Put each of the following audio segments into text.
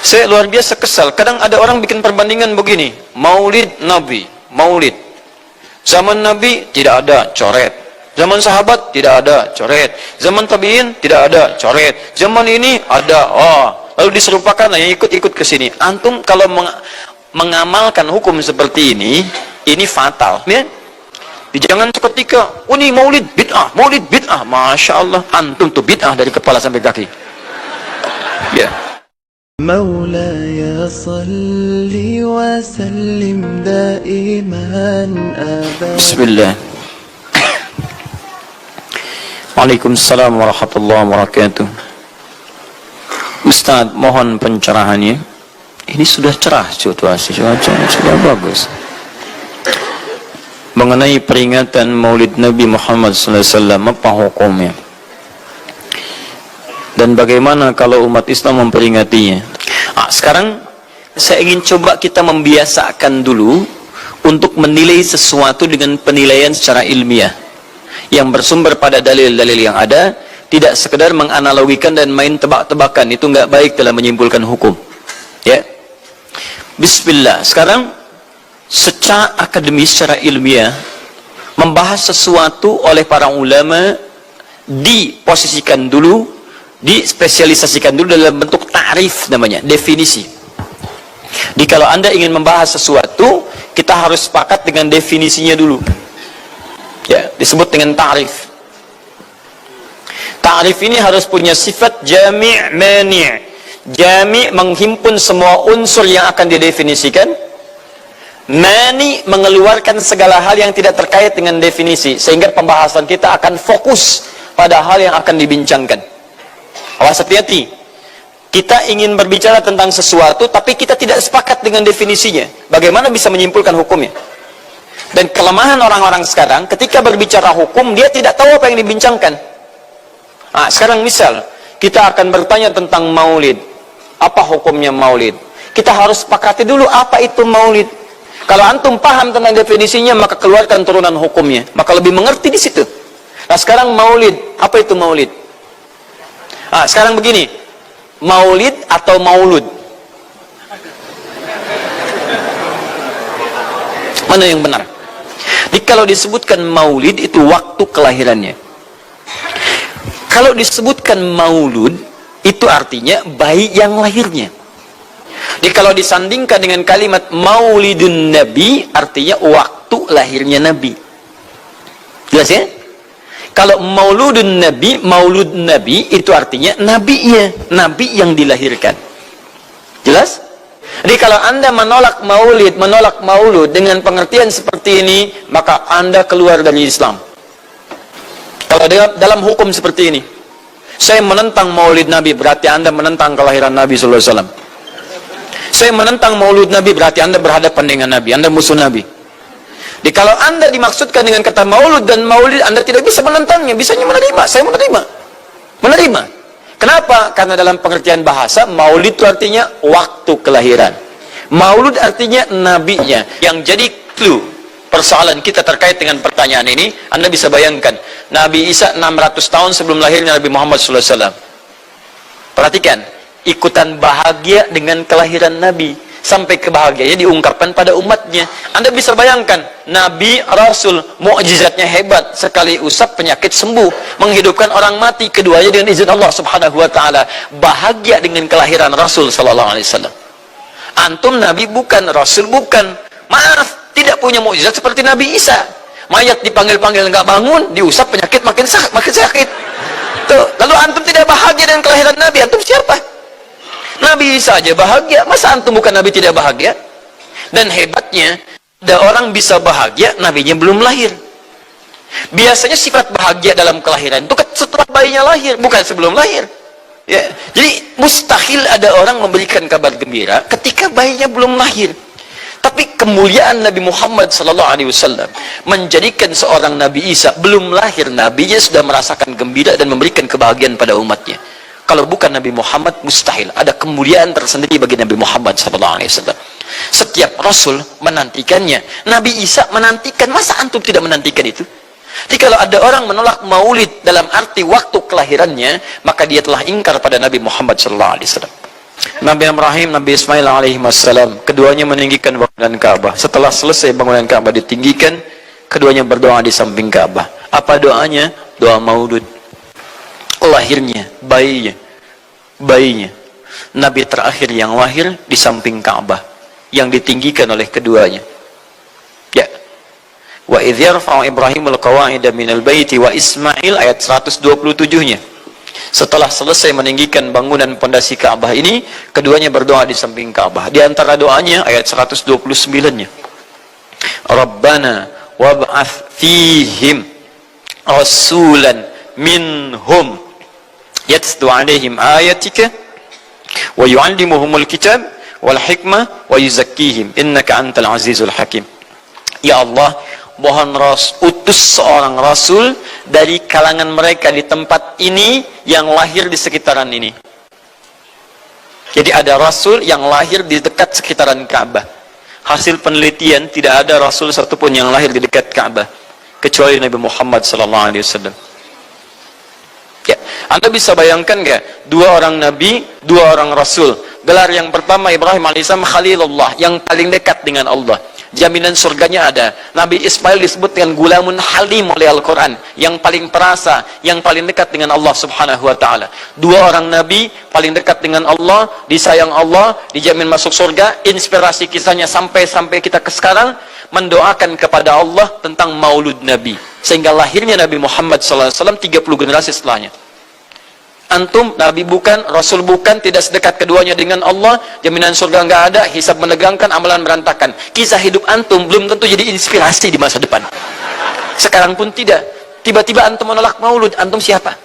Saya luar biasa kesal. Kadang ada orang bikin perbandingan begini, Maulid Nabi, Maulid. Zaman Nabi tidak ada coret. Zaman sahabat tidak ada coret. Zaman tabi'in tidak ada coret. Zaman ini ada. Lalu diserupakan yang ikut-ikut ke sini. Antum kalau mengamalkan hukum seperti ini fatal. Ya? Jangan seketika, ini Maulid bid'ah, Maulid bid'ah. Masya Allah, antum tuh bid'ah dari kepala sampai kaki. Ya. مولاي صل وسلم دائما أبدا. بسم الله. Waalaikumsalam warahmatullahi wabarakatuh. Ustaz, mohon pencerahannya. Ini sudah cerah situasi, sudah bagus. Mengenai peringatan Maulid Nabi Muhammad SAW, apa hukumnya? Dan bagaimana kalau umat Islam memperingatinya? Sekarang saya ingin coba kita membiasakan dulu untuk menilai sesuatu dengan penilaian secara ilmiah yang bersumber pada dalil-dalil yang ada, tidak sekedar menganalogikan dan main tebak-tebakan. Itu nggak baik dalam menyimpulkan hukum. Ya. Bismillah. Sekarang secara akademis, secara ilmiah, membahas sesuatu oleh para ulama diposisikan dulu, dispesialisasikan dulu dalam bentuk ta'rif, namanya definisi. Jadi kalau Anda ingin membahas sesuatu, kita harus sepakat dengan definisinya dulu. Ya, disebut dengan ta'rif. Ta'rif ini harus punya sifat jami' mani'. Jami' menghimpun semua unsur yang akan didefinisikan. Mani' mengeluarkan segala hal yang tidak terkait dengan definisi, sehingga pembahasan kita akan fokus pada hal yang akan dibincangkan. Awas, hati-hati. Kita ingin berbicara tentang sesuatu, tapi kita tidak sepakat dengan definisinya. Bagaimana bisa menyimpulkan hukumnya? Dan kelemahan orang-orang sekarang, ketika berbicara hukum, dia tidak tahu apa yang dibincangkan. Sekarang misal, kita akan bertanya tentang maulid. Apa hukumnya maulid? Kita harus sepakati dulu apa itu maulid. Kalau antum paham tentang definisinya, maka keluarkan turunan hukumnya. Maka lebih mengerti di situ. Nah, sekarang maulid. Apa itu maulid? Sekarang begini, maulid atau maulud? Mana yang benar? Jadi kalau disebutkan maulid itu waktu kelahirannya. Kalau disebutkan maulud itu artinya bayi yang lahirnya. Jadi kalau disandingkan dengan kalimat maulidun nabi, artinya waktu lahirnya nabi. Jelas ya? Kalau mauludun nabi, maulud nabi itu artinya nabinya, nabi yang dilahirkan. Jelas? Jadi kalau Anda menolak maulid, menolak maulud dengan pengertian seperti ini, maka Anda keluar dari Islam. Kalau dalam hukum seperti ini, saya menentang maulid nabi, berarti Anda menentang kelahiran Nabi SAW. Saya menentang maulud nabi, berarti Anda berhadapan dengan Nabi, Anda musuh Nabi. Jadi kalau Anda dimaksudkan dengan kata maulud dan maulid, Anda tidak bisa menentangnya, bisanya menerima. Saya menerima. Menerima. Kenapa? Karena dalam pengertian bahasa, maulid itu artinya waktu kelahiran. Maulud artinya nabinya. Yang jadi clue persoalan kita terkait dengan pertanyaan ini, Anda bisa bayangkan, Nabi Isa 600 tahun sebelum lahirnya Nabi Muhammad SAW. Perhatikan, ikutan bahagia dengan kelahiran Nabi. Sampai kebahagiaannya diungkapkan pada umatnya. Anda bisa bayangkan, Nabi, Rasul, mukjizatnya hebat. Sekali usap penyakit sembuh, menghidupkan orang mati, keduanya dengan izin Allah Subhanahu wa taala. Bahagia dengan kelahiran Rasul sallallahu alaihi wasallam. Antum Nabi bukan, Rasul bukan. Maaf, tidak punya mukjizat seperti Nabi Isa. Mayat dipanggil-panggil enggak bangun, diusap penyakit makin sakit. Tuh, lalu antum tidak bahagia dengan kelahiran Nabi, antum siapa? Nabi Isa aja bahagia, masa antum bukan Nabi tidak bahagia? Dan hebatnya, ada orang bisa bahagia, nabinya belum lahir. Biasanya sifat bahagia dalam kelahiran itu setelah bayinya lahir, bukan sebelum lahir. Ya, jadi mustahil ada orang memberikan kabar gembira ketika bayinya belum lahir. Tapi kemuliaan Nabi Muhammad SAW menjadikan seorang Nabi Isa belum lahir, nabinya sudah merasakan gembira dan memberikan kebahagiaan pada umatnya. Kalau bukan Nabi Muhammad, mustahil ada kemuliaan tersendiri bagi Nabi Muhammad SAW. Setiap Rasul menantikannya, Nabi Isa menantikan, masa antum tidak menantikan itu? Jadi kalau ada orang menolak maulid dalam arti waktu kelahirannya, maka dia telah ingkar pada Nabi Muhammad SAW. Nabi Ibrahim, Nabi Ismail alaihi wassalam, keduanya meninggikan bangunan Ka'bah. Setelah selesai bangunan Ka'bah ditinggikan, keduanya berdoa di samping Ka'bah. Apa doanya? Doa maulud. Lahirnya, bayinya. Nabi terakhir yang lahir di samping Ka'bah, yang ditinggikan oleh keduanya. Ya. Wa idh yarfa'u Ibrahimul qawa'ida minal baiti wa Ismail, ayat 127-nya. Setelah selesai meninggikan bangunan pondasi Ka'bah ini, keduanya berdoa di samping Ka'bah. Di antara doanya ayat 129-nya. Rabbana wab'ath fihim rasulan minhum yatlu 'alaihim ayatika wa yu'allimuhumul kitab wal hikmah wa yuzakkihim innaka antal azizul hakim. Ya Allah, mohon utus seorang rasul dari kalangan mereka di tempat ini yang lahir di sekitaran ini. Jadi ada rasul yang lahir di dekat sekitaran Ka'bah. Hasil penelitian, tidak ada rasul satupun yang lahir di dekat Ka'bah kecuali Nabi Muhammad SAW. Ya, Anda bisa bayangkan nggak? Dua orang nabi, dua orang rasul. Gelar yang pertama Ibrahim alaihissalam Khalilullah, yang paling dekat dengan Allah. Jaminan surganya ada. Nabi Ismail disebut dengan gulamun halim oleh Al-Quran, yang paling perasa, yang paling dekat dengan Allah subhanahu wa ta'ala. Dua orang nabi paling dekat dengan Allah, disayang Allah, dijamin masuk surga. Inspirasi kisahnya sampai kita ke sekarang mendoakan kepada Allah tentang maulud Nabi, sehingga lahirnya Nabi Muhammad SAW 30 generasi setelahnya. Antum Nabi bukan, Rasul bukan, tidak sedekat keduanya dengan Allah, jaminan surga nggak ada, hisab menegangkan, amalan berantakan. Kisah hidup antum belum tentu jadi inspirasi di masa depan. Sekarang pun tidak. Tiba-tiba antum menolak maulud, antum siapa?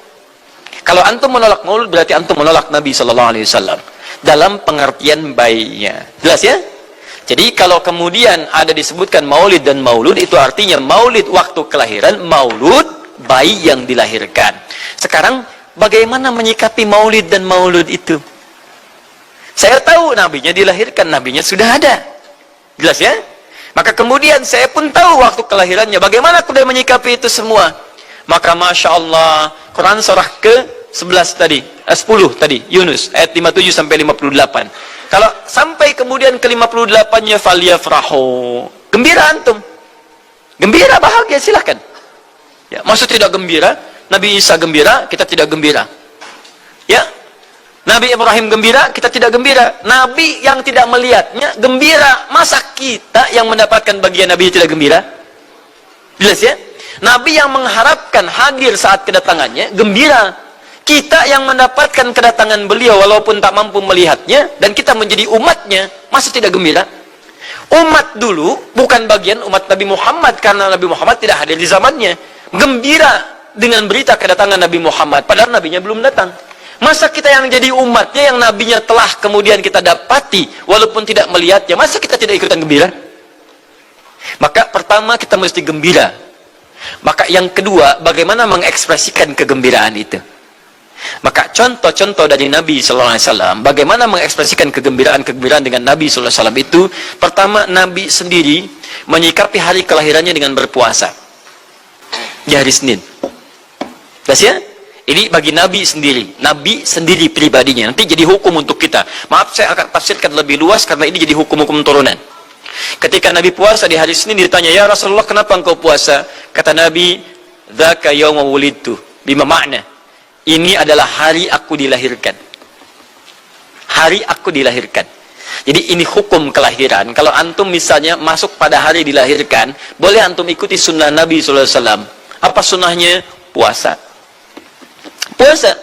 Kalau antum menolak maulud, berarti antum menolak Nabi SAW dalam pengertian baiknya. Jelas ya? Jadi kalau kemudian ada disebutkan maulid dan maulud, itu artinya maulid waktu kelahiran, maulud bayi yang dilahirkan. Sekarang bagaimana menyikapi maulid dan maulud itu? Saya tahu nabinya dilahirkan, nabinya sudah ada. Jelas ya? Maka kemudian saya pun tahu waktu kelahirannya. Bagaimana aku menyikapi itu semua? Maka Masya Allah, Quran surah ke-11 tadi, 10 tadi, Yunus, ayat 57 sampai 58. Kalau sampai kemudian ke-58-nya falyafrahu, gembira antum. Gembira, bahagia, silahkan. Ya, maksud tidak gembira, Nabi Isa gembira, kita tidak gembira. Ya, Nabi Ibrahim gembira, kita tidak gembira. Nabi yang tidak melihatnya gembira, masa kita yang mendapatkan bagian Nabi tidak gembira? Jelas ya? Nabi yang mengharapkan hadir saat kedatangannya gembira. Kita yang mendapatkan kedatangan beliau walaupun tak mampu melihatnya, dan kita menjadi umatnya, masa tidak gembira? Umat dulu bukan bagian umat Nabi Muhammad, karena Nabi Muhammad tidak hadir di zamannya. Gembira dengan berita kedatangan Nabi Muhammad, padahal nabinya belum datang. Masa kita yang jadi umatnya, yang nabinya telah kemudian kita dapati walaupun tidak melihatnya, masa kita tidak ikutan gembira? Maka pertama kita mesti gembira. Maka yang kedua, bagaimana mengekspresikan kegembiraan itu? Maka contoh-contoh dari Nabi SAW, bagaimana mengekspresikan kegembiraan dengan Nabi SAW itu, pertama Nabi sendiri menyikapi hari kelahirannya dengan berpuasa di hari Senin. Jelas ya? Ini bagi Nabi sendiri pribadinya. Nanti jadi hukum untuk kita. Maaf, saya akan tafsirkan lebih luas karena ini jadi hukum-hukum turunan. Ketika Nabi puasa di hari Senin, ditanya, "Ya Rasulullah, kenapa engkau puasa?" Kata Nabi, "Dzaka yauma wulidtu." Bima makna, ini adalah hari aku dilahirkan. Hari aku dilahirkan. Jadi ini hukum kelahiran. Kalau antum misalnya masuk pada hari dilahirkan, boleh antum ikuti sunnah Nabi SAW. Apa sunnahnya? Puasa. Puasa.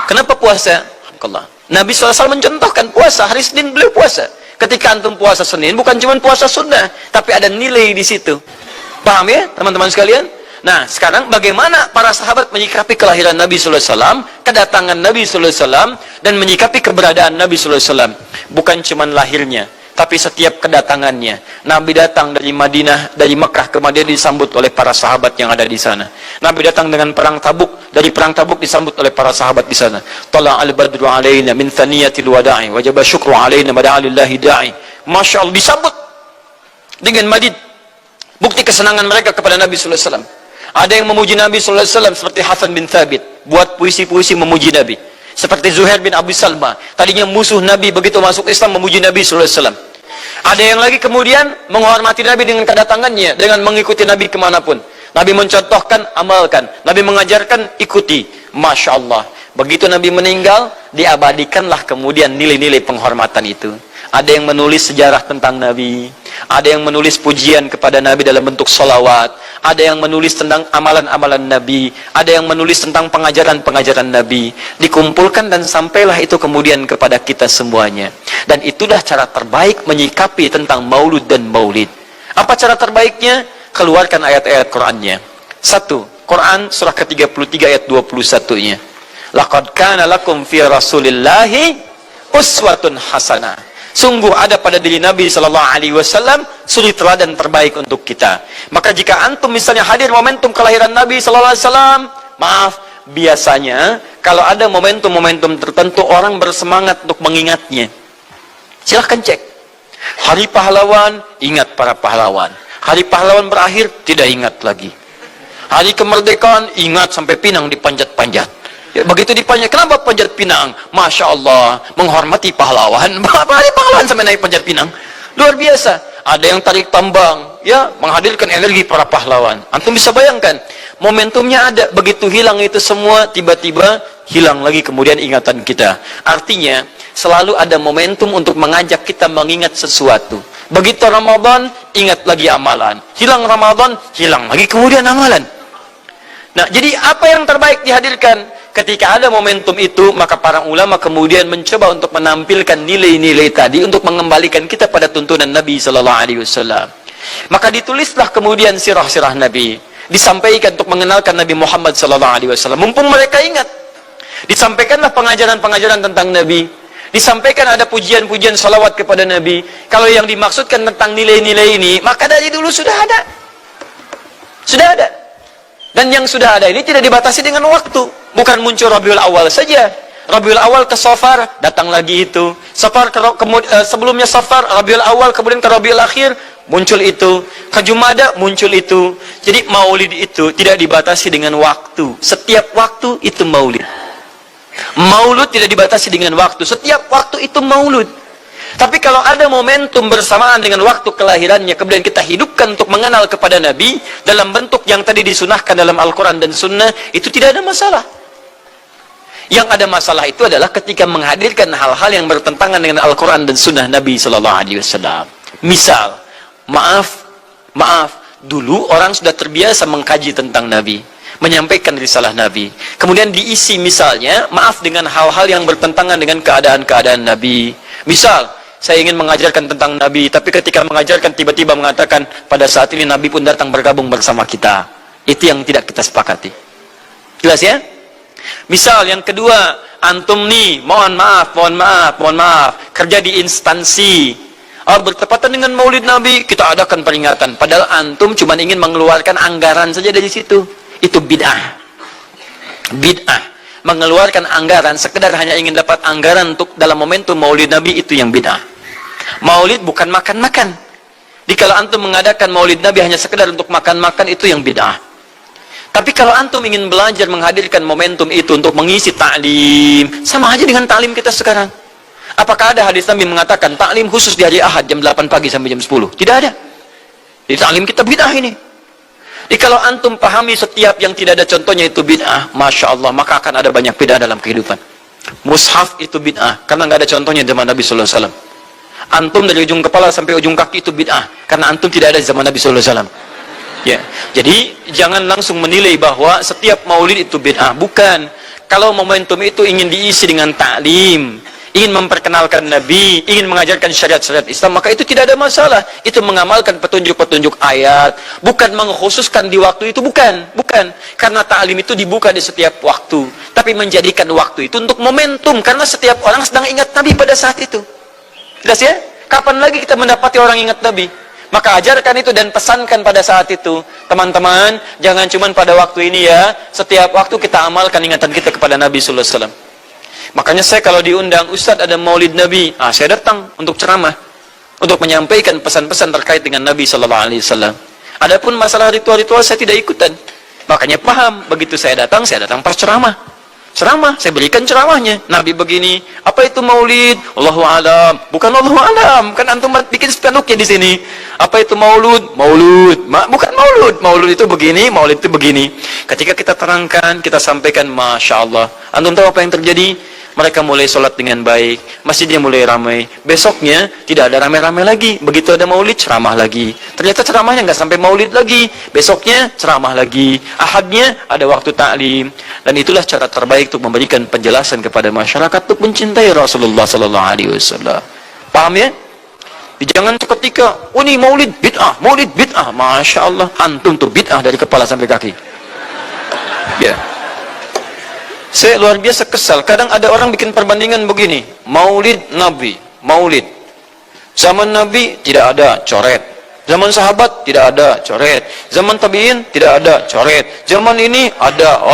Kenapa puasa? Nabi SAW mencontohkan puasa. Hari Senin beliau puasa. Ketika antum puasa Senin, bukan cuma puasa sunnah, tapi ada nilai di situ. Paham ya, teman-teman sekalian? Nah, sekarang bagaimana para sahabat menyikapi kelahiran Nabi SAW, kedatangan Nabi SAW, dan menyikapi keberadaan Nabi SAW. Bukan cuma lahirnya, tapi setiap kedatangannya. Nabi datang dari Madinah, dari Mekah ke Madinah disambut oleh para sahabat yang ada di sana. Nabi datang dengan perang Tabuk, dari perang Tabuk disambut oleh para sahabat di sana. Tala al-badru alaina min thaniyatil wada'i, wajaba syukru alaina mada'alillahi da'i. Masya Allah, disambut dengan madid. Bukti kesenangan mereka kepada Nabi SAW. Ada yang memuji Nabi SAW seperti Hasan bin Thabit, buat puisi-puisi memuji Nabi. Seperti Zuhair bin Abi Salma, tadinya musuh Nabi, begitu masuk Islam memuji Nabi sallallahu alaihi wasallam. Ada yang lagi kemudian menghormati Nabi dengan kedatangannya, dengan mengikuti Nabi kemanapun. Nabi mencontohkan, amalkan. Nabi mengajarkan, ikuti. Masya Allah. Begitu Nabi meninggal, diabadikanlah kemudian nilai-nilai penghormatan itu. Ada yang menulis sejarah tentang Nabi. Ada yang menulis pujian kepada Nabi dalam bentuk sholawat. Ada yang menulis tentang amalan-amalan Nabi. Ada yang menulis tentang pengajaran-pengajaran Nabi. Dikumpulkan dan sampailah itu kemudian kepada kita semuanya. Dan itulah cara terbaik menyikapi tentang maulud dan maulid. Apa cara terbaiknya? Keluarkan ayat-ayat Qur'annya. 1. Quran surah ke-33 ayat 21-nya. Laqad kana lakum fi Rasulillahi uswatun hasanah. Sungguh ada pada diri Nabi sallallahu alaihi wasallam suri teladan terbaik untuk kita. Maka jika antum misalnya hadir momentum kelahiran Nabi sallallahu alaihi wasallam, maaf, biasanya kalau ada momentum-momentum tertentu orang bersemangat untuk mengingatnya. Silahkan cek. Hari pahlawan, ingat para pahlawan. Hari pahlawan berakhir, tidak ingat lagi. Hari kemerdekaan, ingat sampai pinang dipanjat-panjat. Ya, begitu dipanjat, kenapa panjat pinang? Masya Allah, menghormati pahlawan. Hari pahlawan sampai naik panjat pinang. Luar biasa. Ada yang tarik tambang, ya, menghadirkan energi para pahlawan. Antum bisa bayangkan, momentumnya ada. Begitu hilang itu semua, tiba-tiba hilang lagi kemudian ingatan kita. Artinya, selalu ada momentum untuk mengajak kita mengingat sesuatu. Begitu Ramadan, ingat lagi amalan. Hilang Ramadan, hilang lagi kemudian amalan. Nah, jadi apa yang terbaik dihadirkan? Ketika ada momentum itu, maka para ulama kemudian mencoba untuk menampilkan nilai-nilai tadi untuk mengembalikan kita pada tuntunan Nabi sallallahu alaihi wasallam. Maka ditulislah kemudian sirah-sirah Nabi, disampaikan untuk mengenalkan Nabi Muhammad sallallahu alaihi wasallam. Mumpung mereka ingat, disampaikanlah pengajaran-pengajaran tentang Nabi. Disampaikan ada pujian-pujian salawat kepada Nabi. Kalau yang dimaksudkan tentang nilai-nilai ini, maka dari dulu sudah ada. Sudah ada. Dan yang sudah ada ini tidak dibatasi dengan waktu. Bukan muncul Rabiul Awal saja. Rabiul Awal ke Safar, datang lagi itu. Safar sebelumnya Safar, Rabiul Awal, kemudian ke Rabiul Akhir, muncul itu. Ke Jumada, muncul itu. Jadi maulid itu tidak dibatasi dengan waktu. Setiap waktu itu maulid. Maulud tidak dibatasi dengan waktu. Setiap waktu itu maulud. Tapi kalau ada momentum bersamaan dengan waktu kelahirannya, kemudian kita hidupkan untuk mengenal kepada Nabi dalam bentuk yang tadi disunahkan dalam Al-Quran dan Sunnah, itu tidak ada masalah. Yang ada masalah itu adalah ketika menghadirkan hal-hal yang bertentangan dengan Al-Quran dan Sunnah Nabi Sallallahu Alaihi Wasallam. Misal, maaf, dulu orang sudah terbiasa mengkaji tentang Nabi, menyampaikan risalah Nabi. Kemudian diisi misalnya, maaf, dengan hal-hal yang bertentangan dengan keadaan-keadaan Nabi. Misal, saya ingin mengajarkan tentang Nabi, tapi ketika mengajarkan tiba-tiba mengatakan, pada saat ini Nabi pun datang bergabung bersama kita. Itu yang tidak kita sepakati. Jelas ya? Misal yang kedua, antum nih, mohon maaf, kerja di instansi. Bertepatan dengan Maulid Nabi, kita adakan peringatan. Padahal antum cuma ingin mengeluarkan anggaran saja dari situ. Itu bid'ah. Bid'ah. Mengeluarkan anggaran, sekedar hanya ingin dapat anggaran untuk dalam momentum Maulid Nabi, itu yang bid'ah. Maulid bukan makan-makan. Jadi kalau antum mengadakan Maulid Nabi hanya sekedar untuk makan-makan, itu yang bid'ah. Tapi kalau antum ingin belajar menghadirkan momentum itu untuk mengisi ta'lim, sama aja dengan ta'lim kita sekarang. Apakah ada hadis Nabi mengatakan ta'lim khusus di hari Ahad jam 8 pagi sampai jam 10? Tidak ada. Di ta'lim kita bid'ah ini. Jadi kalau antum pahami setiap yang tidak ada contohnya itu bid'ah, Masya Allah, maka akan ada banyak bid'ah dalam kehidupan. Mushaf itu bid'ah, karena nggak ada contohnya zaman Nabi Sallallahu Alaihi Wasallam. Antum dari ujung kepala sampai ujung kaki itu bid'ah, karena antum tidak ada zaman Nabi Sallallahu Alaihi Wasallam. Ya, jadi jangan langsung menilai bahwa setiap maulid itu bid'ah. Bukan. Kalau momentum itu ingin diisi dengan ta'lim, ingin memperkenalkan Nabi, ingin mengajarkan syariat-syariat Islam, maka itu tidak ada masalah. Itu mengamalkan petunjuk-petunjuk ayat, bukan mengkhususkan di waktu itu, bukan. Karena ta'lim itu dibuka di setiap waktu, tapi menjadikan waktu itu untuk momentum, karena setiap orang sedang ingat Nabi pada saat itu. Jelas ya? Kapan lagi kita mendapati orang ingat Nabi? Maka ajarkan itu dan pesankan pada saat itu. Teman-teman, jangan cuma pada waktu ini ya, setiap waktu kita amalkan ingatan kita kepada Nabi Sallallahu Alaihi Wasallam. Makanya saya kalau diundang, Ustadz ada Maulid Nabi, saya datang untuk ceramah, untuk menyampaikan pesan-pesan terkait dengan Nabi Sallallahu Alaihi Wasallam. Adapun masalah ritual-ritual saya tidak ikutan. Makanya paham, begitu saya datang perceramah. Ceramah, saya berikan ceramahnya. Nabi begini, apa itu maulid? Allahu alam. Bukan Allahu alam, kan antum bikin spanduknya di sini. Apa itu maulud? Maulud. Bukan maulud. Maulud itu begini, maulid itu begini. Ketika kita terangkan, kita sampaikan, Masya Allah. Antum tahu apa yang terjadi? Mereka mulai sholat dengan baik, masjidnya mulai ramai. Besoknya tidak ada ramai-ramai lagi. Begitu ada maulid, ceramah lagi. Ternyata ceramahnya nggak sampai maulid lagi. Besoknya ceramah lagi. Ahadnya ada waktu taklim. Dan itulah cara terbaik untuk memberikan penjelasan kepada masyarakat untuk mencintai Rasulullah Sallallahu Alaihi Wasallam. Paham ya? Jangan ketika, oh ini maulid bid'ah, Masya Allah, antum tuh bid'ah dari kepala sampai kaki. Ya. Saya luar biasa kesal. Kadang ada orang bikin perbandingan begini. Maulid Nabi. Maulid. Zaman Nabi tidak ada coret. Zaman sahabat tidak ada coret. Zaman tabi'in tidak ada coret. Zaman ini ada.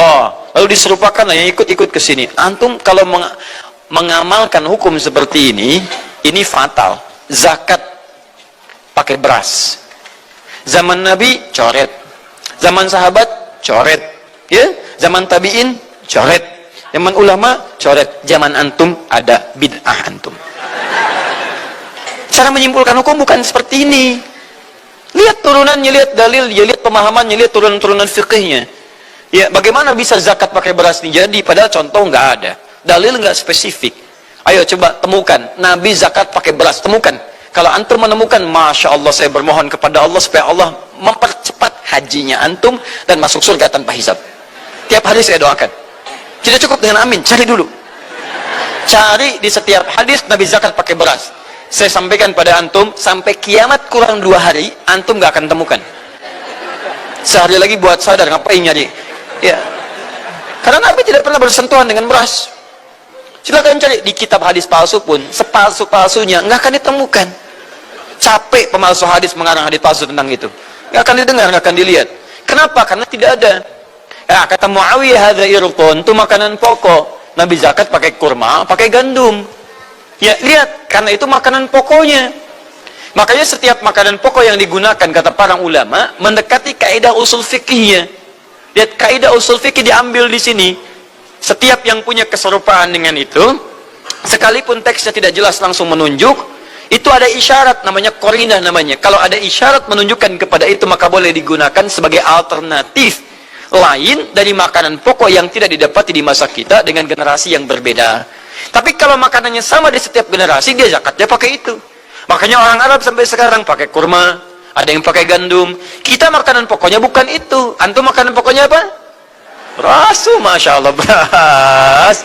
Lalu diserupakan yang ikut-ikut ke sini. Antum kalau mengamalkan hukum seperti ini fatal. Zakat pakai beras. Zaman Nabi coret. Zaman sahabat coret. Ya? Zaman tabi'in coret. Zaman ulama coret. Zaman antum ada bid'ah antum. Cara menyimpulkan hukum bukan seperti ini. Lihat turunannya, lihat dalilnya, lihat pemahamannya, lihat turunan-turunan fikihnya. Ya, bagaimana bisa zakat pakai beras ini jadi? Padahal contoh nggak ada, dalil nggak spesifik. Ayo coba temukan Nabi zakat pakai beras, temukan. Kalau antum menemukan, Masya Allah, saya bermohon kepada Allah supaya Allah mempercepat hajinya antum dan masuk surga tanpa hisab. Tiap hari saya doakan. Tidak cukup dengan amin, cari dulu. Cari di setiap hadis Nabi zakat pakai beras. Saya sampaikan pada antum, sampai kiamat kurang 2 hari, antum gak akan temukan. Sehari lagi buat sadar, ngapain nyari? Ya. Karena Nabi tidak pernah bersentuhan dengan beras. Silakan cari di kitab hadis palsu pun, sepalsu-palsunya nggak akan ditemukan. Capek pemalsu hadis mengarang hadis palsu tentang itu. Nggak akan didengar, nggak akan dilihat. Kenapa? Karena tidak ada. Ya, kata Muawiyah, hadza irqun, itu makanan pokok. Nabi zakat pakai kurma, pakai gandum. Ya, lihat, karena itu makanan pokoknya. Makanya setiap makanan pokok yang digunakan, kata para ulama, mendekati kaidah usul fikihnya. Lihat, kaidah usul fikih diambil di sini. Setiap yang punya keserupaan dengan itu, sekalipun teksnya tidak jelas langsung menunjuk, itu ada isyarat, namanya qarinah namanya. Kalau ada isyarat menunjukkan kepada itu, maka boleh digunakan sebagai alternatif lain dari makanan pokok yang tidak didapati di masa kita dengan generasi yang berbeda. Tapi kalau makanannya sama di setiap generasi, dia zakatnya pakai itu. Makanya orang Arab sampai sekarang pakai kurma, ada yang pakai gandum. Kita makanan pokoknya bukan itu. Antum makanan pokoknya apa? Beras. Masya Allah, beras.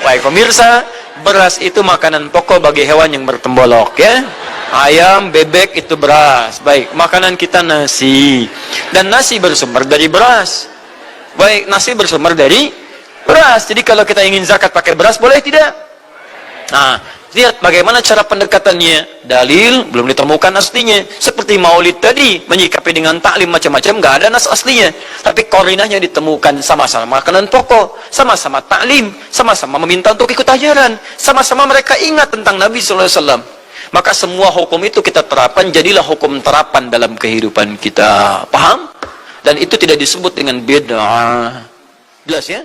Baik pemirsa, beras itu makanan pokok bagi hewan yang bertembolok, ya. Ayam, bebek itu beras. Baik, makanan kita nasi. Dan nasi bersumber dari beras. Baik, nasi bersumber dari beras. Jadi kalau kita ingin zakat pakai beras, boleh tidak? Nah, lihat bagaimana cara pendekatannya. Dalil belum ditemukan aslinya. Seperti maulid tadi, menyikapi dengan taklim macam-macam, nggak ada nas aslinya. Tapi qarinahnya ditemukan, sama-sama makanan pokok, sama-sama taklim, sama-sama meminta untuk ikut ajaran, sama-sama mereka ingat tentang Nabi SAW. Maka semua hukum itu kita terapkan, jadilah hukum terapan dalam kehidupan kita. Paham? Dan itu tidak disebut dengan bid'ah. Jelas ya?